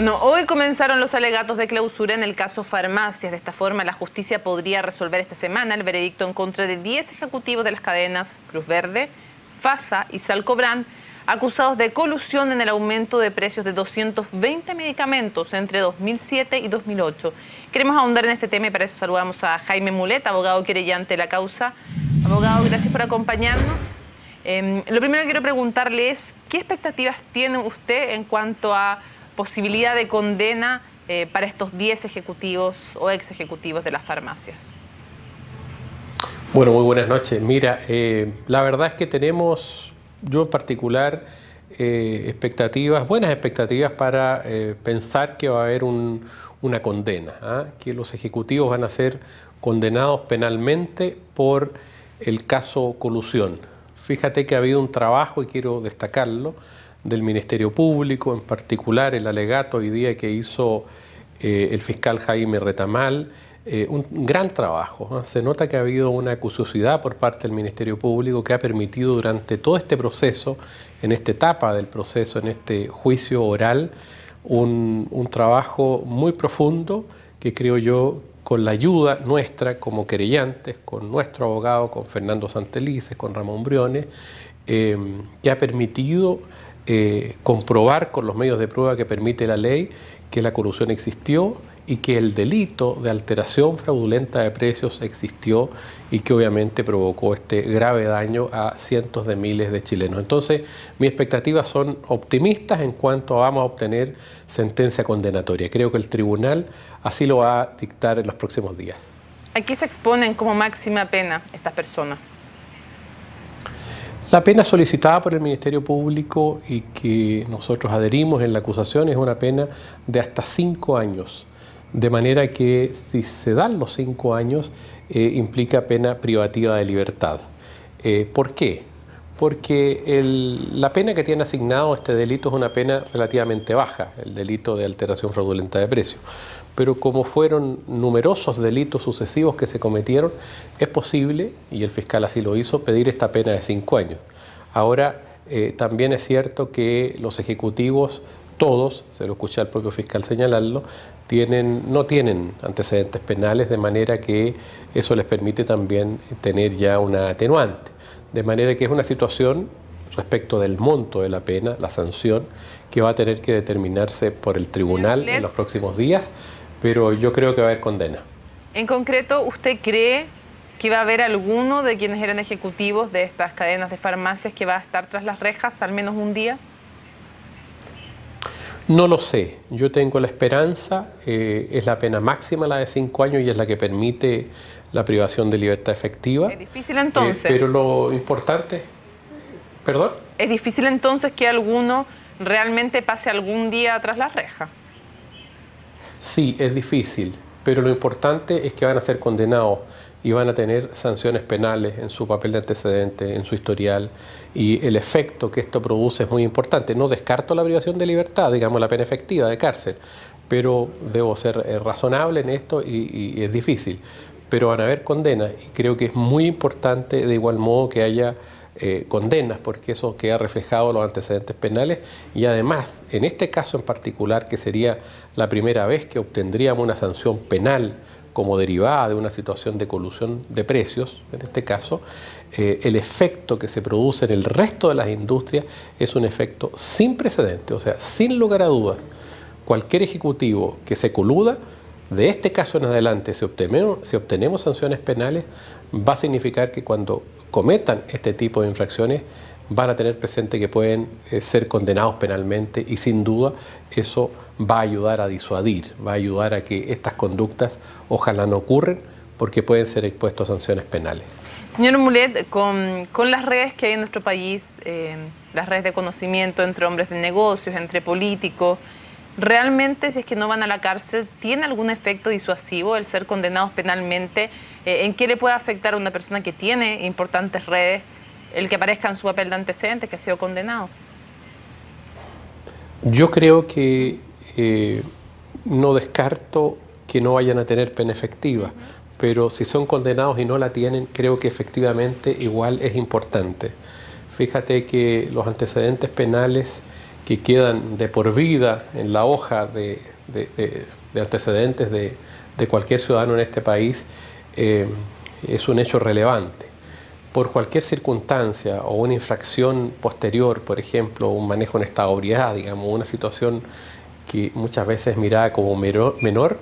Bueno, hoy comenzaron los alegatos de clausura en el caso Farmacias. De esta forma, la justicia podría resolver esta semana el veredicto en contra de 10 ejecutivos de las cadenas Cruz Verde, FASA y Salcobrand, acusados de colusión en el aumento de precios de 220 medicamentos entre 2007 y 2008. Queremos ahondar en este tema y para eso saludamos a Jaime Mulet, abogado querellante de la causa. Abogado, gracias por acompañarnos. Lo primero que quiero preguntarle es, ¿qué expectativas tiene usted en cuanto a posibilidad de condena para estos 10 ejecutivos o ex ejecutivos de las farmacias? Bueno, muy buenas noches. Mira, la verdad es que tenemos, yo en particular, buenas expectativas para pensar que va a haber una condena, que los ejecutivos van a ser condenados penalmente por el caso colusión. Fíjate que ha habido un trabajo, y quiero destacarlo, del Ministerio Público, en particular el alegato hoy día que hizo el fiscal Jaime Retamal, un gran trabajo. Se nota que ha habido una acuciosidad por parte del Ministerio Público que ha permitido durante todo este proceso, en esta etapa del proceso, en este juicio oral, un trabajo muy profundo que creo yo, con la ayuda nuestra como querellantes, con nuestro abogado, con Fernando Santelices, con Ramón Briones, que ha permitido comprobar con los medios de prueba que permite la ley que la colusión existió y que el delito de alteración fraudulenta de precios existió y que obviamente provocó este grave daño a cientos de miles de chilenos. Entonces, mis expectativas son optimistas en cuanto a vamos a obtener sentencia condenatoria. Creo que el tribunal así lo va a dictar en los próximos días. ¿A qué se exponen como máxima pena estas personas? La pena solicitada por el Ministerio Público y que nosotros adherimos en la acusación es una pena de hasta 5 años. De manera que si se dan los 5 años, implica pena privativa de libertad. ¿Por qué? Porque la pena que tiene asignado este delito es una pena relativamente baja, el delito de alteración fraudulenta de precios. Pero como fueron numerosos delitos sucesivos que se cometieron, es posible, y el fiscal así lo hizo, pedir esta pena de 5 años. Ahora, también es cierto que los ejecutivos, todos, se lo escuché al propio fiscal señalarlo, no tienen antecedentes penales, de manera que eso les permite también tener ya una atenuante. De manera que es una situación respecto del monto de la pena, la sanción, que va a tener que determinarse por el tribunal en los próximos días, pero yo creo que va a haber condena. En concreto, ¿usted cree que va a haber alguno de quienes eran ejecutivos de estas cadenas de farmacias que va a estar tras las rejas al menos un día? No lo sé, yo tengo la esperanza, es la pena máxima la de 5 años y es la que permite la privación de libertad efectiva. ¿Es difícil entonces? Pero lo importante... ¿Perdón? ¿Es difícil entonces que alguno realmente pase algún día tras la reja? Sí, es difícil, pero lo importante es que van a ser condenados y van a tener sanciones penales en su papel de antecedente, en su historial, y el efecto que esto produce es muy importante. No descarto la privación de libertad, digamos la pena efectiva de cárcel, pero debo ser razonable en esto y es difícil. Pero van a haber condenas y creo que es muy importante de igual modo que haya condenas, porque eso queda reflejado en los antecedentes penales y además, en este caso en particular, que sería la primera vez que obtendríamos una sanción penal como derivada de una situación de colusión de precios, en este caso, el efecto que se produce en el resto de las industrias es un efecto sin precedentes, o sea, sin lugar a dudas, cualquier ejecutivo que se coluda, de este caso en adelante, si obtenemos sanciones penales, va a significar que cuando cometan este tipo de infracciones van a tener presente que pueden ser condenados penalmente y sin duda eso va a ayudar a disuadir, va a ayudar a que estas conductas ojalá no ocurran porque pueden ser expuestos a sanciones penales. Señor Mulet, con las redes que hay en nuestro país, las redes de conocimiento entre hombres de negocios, entre políticos, ¿realmente, si es que no van a la cárcel, tiene algún efecto disuasivo el ser condenados penalmente? ¿En qué le puede afectar a una persona que tiene importantes redes el que aparezca en su papel de antecedentes que ha sido condenado? Yo creo que no descarto que no vayan a tener pena efectiva, pero si son condenados y no la tienen, creo que efectivamente igual es importante. Fíjate que los antecedentes penales que quedan de por vida en la hoja de antecedentes de cualquier ciudadano en este país, es un hecho relevante. Por cualquier circunstancia o una infracción posterior, por ejemplo, un manejo en estado de ebriedad, digamos, una situación que muchas veces es mirada como menor,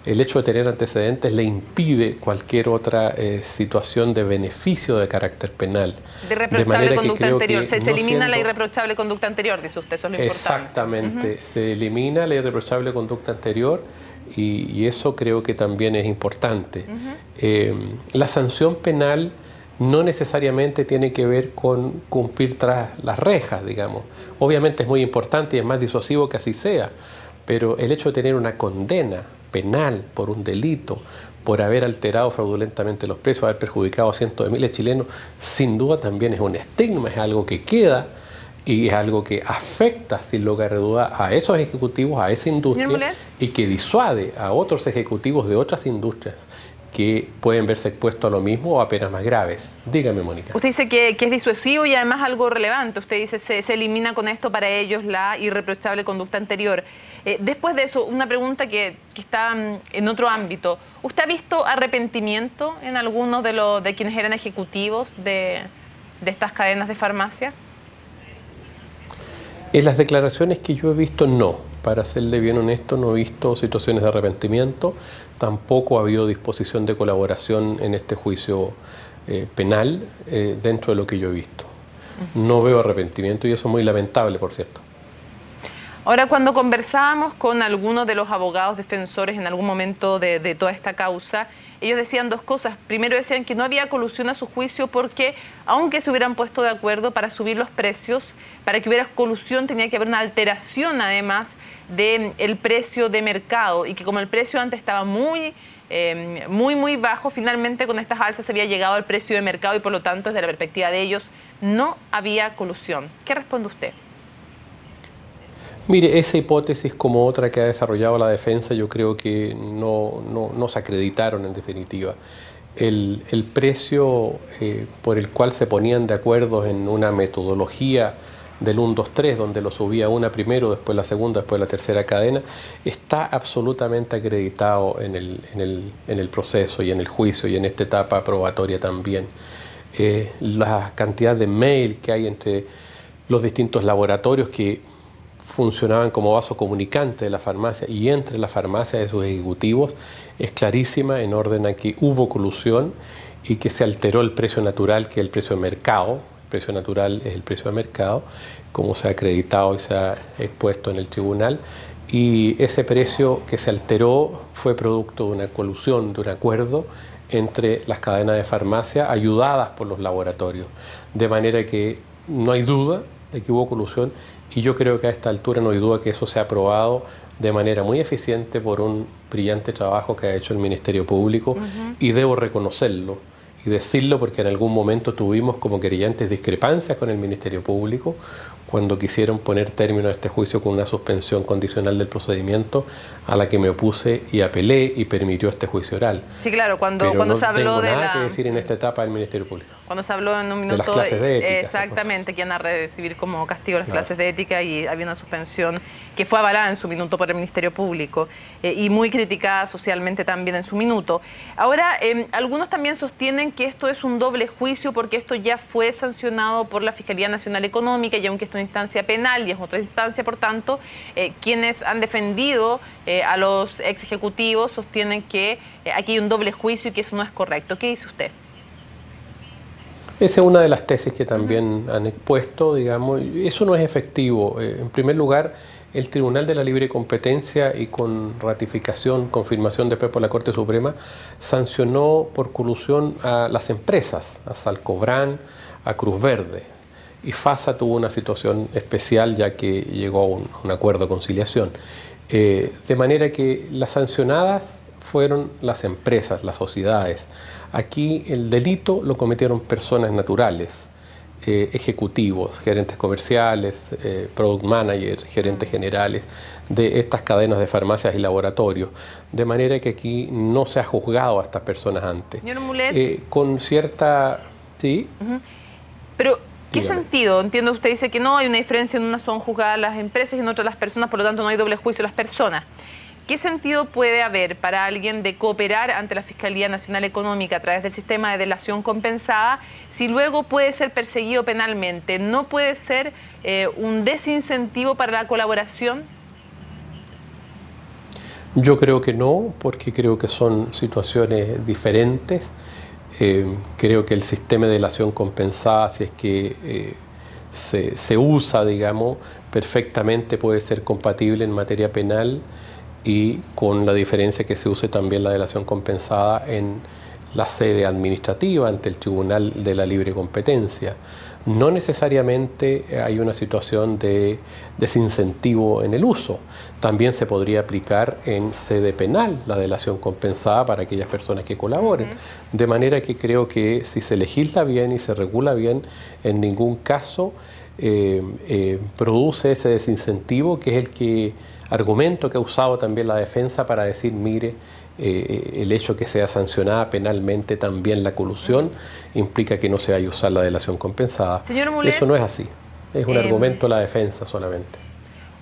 el hecho de tener antecedentes le impide cualquier otra situación de beneficio de carácter penal. De reprochable conducta anterior. Se elimina la irreprochable conducta anterior, dice usted, eso es lo importante. Exactamente, se elimina la irreprochable conducta anterior y eso creo que también es importante. La sanción penal no necesariamente tiene que ver con cumplir tras las rejas, digamos. Obviamente es muy importante y es más disuasivo que así sea, pero el hecho de tener una condena penal por un delito, por haber alterado fraudulentamente los precios, haber perjudicado a cientos de miles de chilenos, sin duda también es un estigma, es algo que queda y es algo que afecta, sin lugar a duda, a esos ejecutivos, a esa industria, y que disuade a otros ejecutivos de otras industrias que pueden verse expuestos a lo mismo o a penas más graves. Dígame, Mónica. Usted dice que es disuasivo y además algo relevante. Usted dice se elimina con esto para ellos la irreprochable conducta anterior. Después de eso, una pregunta que está en otro ámbito. ¿Usted ha visto arrepentimiento en algunos de quienes eran ejecutivos de estas cadenas de farmacia? En las declaraciones que yo he visto, no. Para serle bien honesto, no he visto situaciones de arrepentimiento. Tampoco ha habido disposición de colaboración en este juicio penal dentro de lo que yo he visto. No veo arrepentimiento y eso es muy lamentable, por cierto. Ahora, cuando conversábamos con algunos de los abogados defensores en algún momento de toda esta causa, ellos decían dos cosas. Primero decían que no había colusión a su juicio porque, aunque se hubieran puesto de acuerdo para subir los precios, para que hubiera colusión tenía que haber una alteración además del precio de mercado y que como el precio antes estaba muy bajo, finalmente con estas alzas se había llegado al precio de mercado y por lo tanto desde la perspectiva de ellos no había colusión. ¿Qué responde usted? Mire, esa hipótesis como otra que ha desarrollado la defensa yo creo que no se acreditaron en definitiva. El precio por el cual se ponían de acuerdo en una metodología del 1, 2, 3, donde lo subía una primero, después la segunda, después la tercera cadena, está absolutamente acreditado en el proceso y en el juicio y en esta etapa probatoria también. La cantidad de mail que hay entre los distintos laboratorios que funcionaban como vaso comunicante de la farmacia y entre la farmacia de sus ejecutivos es clarísima en orden a que hubo colusión y que se alteró el precio natural, que es el precio de mercado. El precio natural es el precio de mercado, como se ha acreditado y se ha expuesto en el tribunal, y ese precio que se alteró fue producto de una colusión, de un acuerdo entre las cadenas de farmacia ayudadas por los laboratorios, de manera que no hay duda de que hubo colusión y yo creo que a esta altura no hay duda que eso se ha aprobado de manera muy eficiente por un brillante trabajo que ha hecho el Ministerio Público y debo reconocerlo y decirlo porque en algún momento tuvimos como querellantes discrepancias con el Ministerio Público cuando quisieron poner término a este juicio con una suspensión condicional del procedimiento a la que me opuse y apelé y permitió este juicio oral. Sí, claro, cuando se habló de la... no tengo nada que decir en esta etapa del Ministerio Público. Cuando se habló en un minuto de las clases de ética. Exactamente, que iban a recibir como castigo las clases de ética y había una suspensión que fue avalada en su minuto por el Ministerio Público y muy criticada socialmente también en su minuto. Ahora, algunos también sostienen que esto es un doble juicio porque esto ya fue sancionado por la Fiscalía Nacional Económica y aunque esto es una instancia penal y es otra instancia, por tanto, quienes han defendido a los ex ejecutivos sostienen que aquí hay un doble juicio y que eso no es correcto. ¿Qué dice usted? Esa es una de las tesis que también han expuesto, digamos, eso no es efectivo. En primer lugar, el Tribunal de la Libre Competencia y con ratificación, confirmación después por la Corte Suprema, sancionó por colusión a las empresas, a Salcobran, a Cruz Verde. Y FASA tuvo una situación especial ya que llegó a un acuerdo de conciliación. De manera que las sancionadas fueron las empresas, las sociedades. Aquí el delito lo cometieron personas naturales, ejecutivos, gerentes comerciales, product managers, gerentes generales de estas cadenas de farmacias y laboratorios. De manera que aquí no se ha juzgado a estas personas antes. Señor Mulet. Con cierta... ¿Sí? Pero ¿Qué Dígame. sentido? Entiendo, usted dice que no, hay una diferencia, en una son juzgadas las empresas y en otras las personas, por lo tanto no hay doble juicio de las personas. ¿Qué sentido puede haber para alguien de cooperar ante la Fiscalía Nacional Económica a través del sistema de delación compensada si luego puede ser perseguido penalmente? ¿No puede ser un desincentivo para la colaboración? Yo creo que no, porque creo que son situaciones diferentes. Creo que el sistema de delación compensada, si es que se usa, digamos, perfectamente puede ser compatible en materia penal, y con la diferencia que se use también la delación compensada en la sede administrativa ante el Tribunal de la Libre Competencia. No necesariamente hay una situación de desincentivo en el uso. También se podría aplicar en sede penal la delación compensada para aquellas personas que colaboren. De manera que creo que si se legisla bien y se regula bien, en ningún caso produce ese desincentivo, que es el argumento que ha usado también la defensa para decir, mire, el hecho que sea sancionada penalmente también la colusión implica que no se vaya a usar la delación compensada. Señor Mulet, eso no es así, es un argumento de la defensa solamente.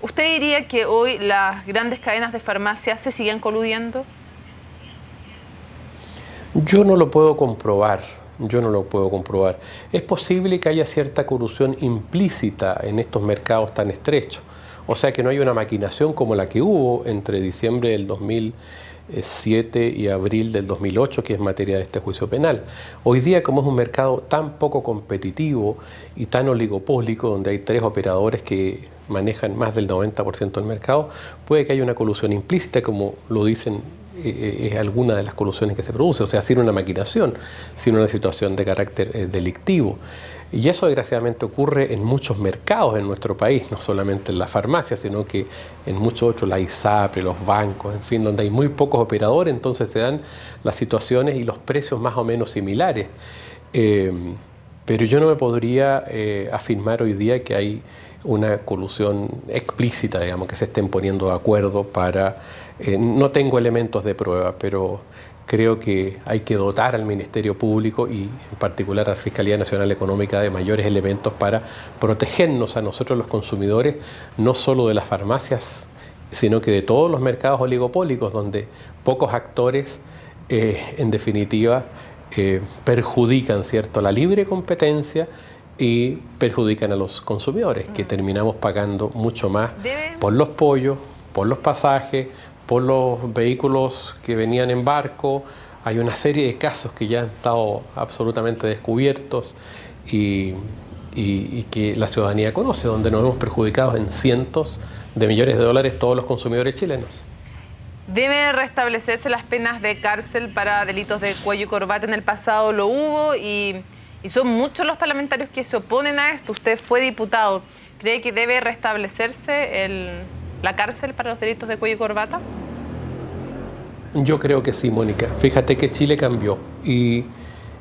¿Usted diría que hoy las grandes cadenas de farmacias se siguen coludiendo? Yo no lo puedo comprobar. Es posible que haya cierta colusión implícita en estos mercados tan estrechos. O sea, que no hay una maquinación como la que hubo entre diciembre del 2007 y abril del 2008, que es materia de este juicio penal. Hoy día, como es un mercado tan poco competitivo y tan oligopólico, donde hay 3 operadores que manejan más del 90% del mercado, puede que haya una colusión implícita, como lo dicen alguna de las colusiones que se produce, o sea, sin una maquinación, sin una situación de carácter delictivo. Y eso desgraciadamente ocurre en muchos mercados en nuestro país, no solamente en la farmacia, sino que en muchos otros, la ISAPRE, los bancos, en fin, donde hay muy pocos operadores, entonces se dan las situaciones y los precios más o menos similares. Pero yo no me podría afirmar hoy día que hay una colusión explícita, digamos, que se estén poniendo de acuerdo para... no tengo elementos de prueba, pero creo que hay que dotar al Ministerio Público y en particular a la Fiscalía Nacional Económica de mayores elementos para protegernos a nosotros los consumidores, no solo de las farmacias, sino que de todos los mercados oligopólicos, donde pocos actores, en definitiva, perjudican, ¿cierto?, la libre competencia y perjudican a los consumidores, que terminamos pagando mucho más por los pollos, por los pasajes, por los vehículos que venían en barco. Hay una serie de casos que ya han estado absolutamente descubiertos y que la ciudadanía conoce, donde nos hemos perjudicado en cientos de millones de dólares todos los consumidores chilenos. ¿Deben restablecerse las penas de cárcel para delitos de cuello y corbata? En el pasado lo hubo y son muchos los parlamentarios que se oponen a esto. Usted fue diputado. ¿Cree que debe restablecerse la cárcel para los delitos de cuello y corbata? Yo creo que sí, Mónica. Fíjate que Chile cambió. Y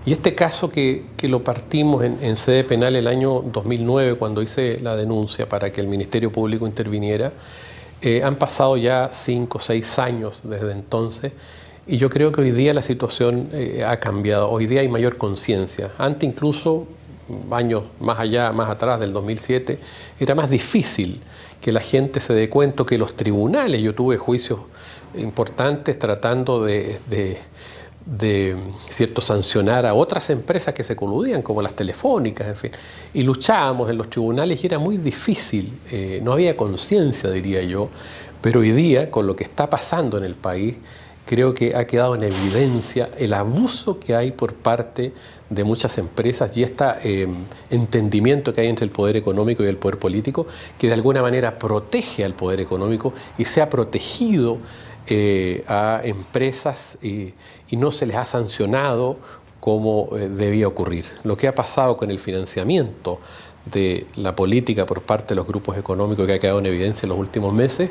este caso que lo partimos en sede penal el año 2009, cuando hice la denuncia para que el Ministerio Público interviniera, han pasado ya 5 o 6 años desde entonces. Y yo creo que hoy día la situación ha cambiado. Hoy día hay mayor conciencia. Antes, incluso años más allá, más atrás del 2007, era más difícil que la gente se dé cuenta, que los tribunales, yo tuve juicios importantes tratando de cierto, sancionar a otras empresas que se coludían, como las telefónicas, en fin. Y luchábamos en los tribunales y era muy difícil, no había conciencia, diría yo, pero hoy día, con lo que está pasando en el país, creo que ha quedado en evidencia el abuso que hay por parte de muchas empresas y este entendimiento que hay entre el poder económico y el poder político, que de alguna manera protege al poder económico y se ha protegido a empresas y no se les ha sancionado como debía ocurrir. Lo que ha pasado con el financiamiento de la política por parte de los grupos económicos, que ha quedado en evidencia en los últimos meses,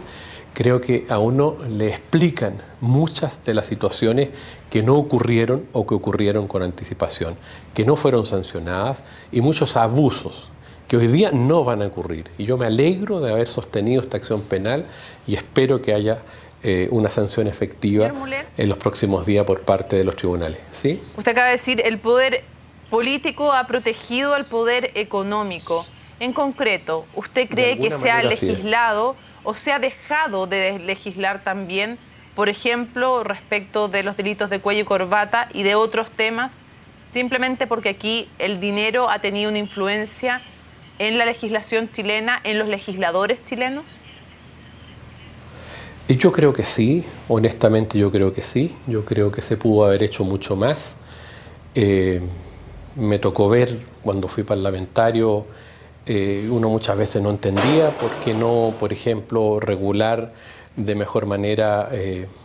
creo que a uno le explican muchas de las situaciones que no ocurrieron o que ocurrieron con anticipación, que no fueron sancionadas, y muchos abusos que hoy día no van a ocurrir. Y yo me alegro de haber sostenido esta acción penal y espero que haya una sanción efectiva en los próximos días por parte de los tribunales. ¿Sí? Usted acaba de decir, el poder político ha protegido al poder económico. En concreto, ¿usted cree que se ha legislado o se ha dejado de legislar también, por ejemplo, respecto de los delitos de cuello y corbata y de otros temas, simplemente porque aquí el dinero ha tenido una influencia en la legislación chilena, en los legisladores chilenos? Yo creo que sí, honestamente yo creo que sí. Yo creo que se pudo haber hecho mucho más. Me tocó ver cuando fui parlamentario, uno muchas veces no entendía por qué no, por ejemplo, regular de mejor manera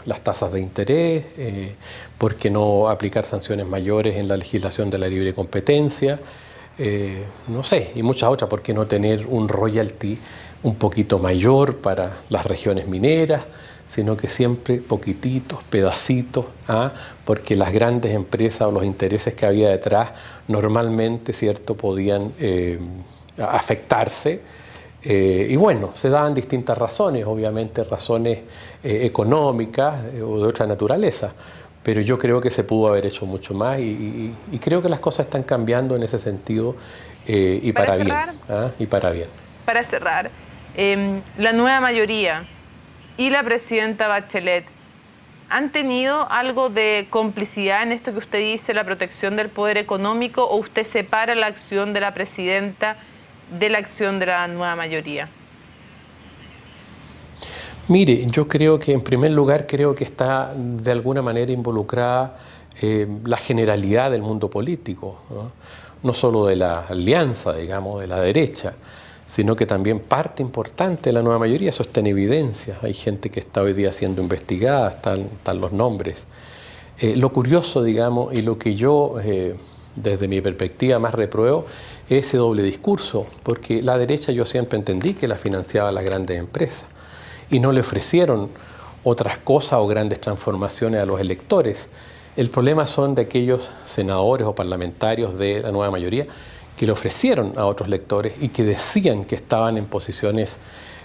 las tasas de interés, por qué no aplicar sanciones mayores en la legislación de la libre competencia, no sé, y muchas otras, por qué no tener un royalty un poquito mayor para las regiones mineras, sino que siempre poquititos, pedacitos, porque las grandes empresas o los intereses que había detrás normalmente, ¿cierto?, podían afectarse. Y bueno, se daban distintas razones, obviamente razones económicas o de otra naturaleza, pero yo creo que se pudo haber hecho mucho más y creo que las cosas están cambiando en ese sentido y para bien. Y para bien. Para cerrar, la nueva mayoría y la presidenta Bachelet, ¿han tenido algo de complicidad en esto que usted dice, la protección del poder económico, o usted separa la acción de la presidenta de la acción de la nueva mayoría? Mire, yo creo que en primer lugar creo que está de alguna manera involucrada la generalidad del mundo político, no solo de la alianza, digamos, de la derecha, sino que también parte importante de la nueva mayoría, eso está en evidencia. Hay gente que está hoy día siendo investigada, están los nombres. Lo curioso, digamos, y lo que yo desde mi perspectiva más repruebo, es ese doble discurso, porque la derecha yo siempre entendí que la financiaba las grandes empresas y no le ofrecieron otras cosas o grandes transformaciones a los electores. El problema son de aquellos senadores o parlamentarios de la nueva mayoría que le ofrecieron a otros electores y que decían que estaban en posiciones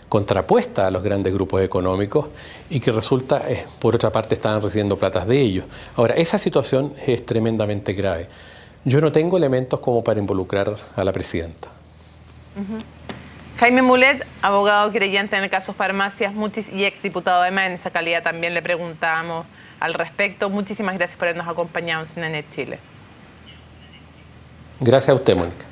contrapuestas a los grandes grupos económicos y que resulta, por otra parte, estaban recibiendo platas de ellos. Ahora, esa situación es tremendamente grave. Yo no tengo elementos como para involucrar a la presidenta. Jaime Mulet, abogado creyente en el caso Farmacias y exdiputado de en esa calidad también le preguntamos al respecto. Muchísimas gracias por habernos acompañado en CNN Chile. Gracias a usted, Mónica.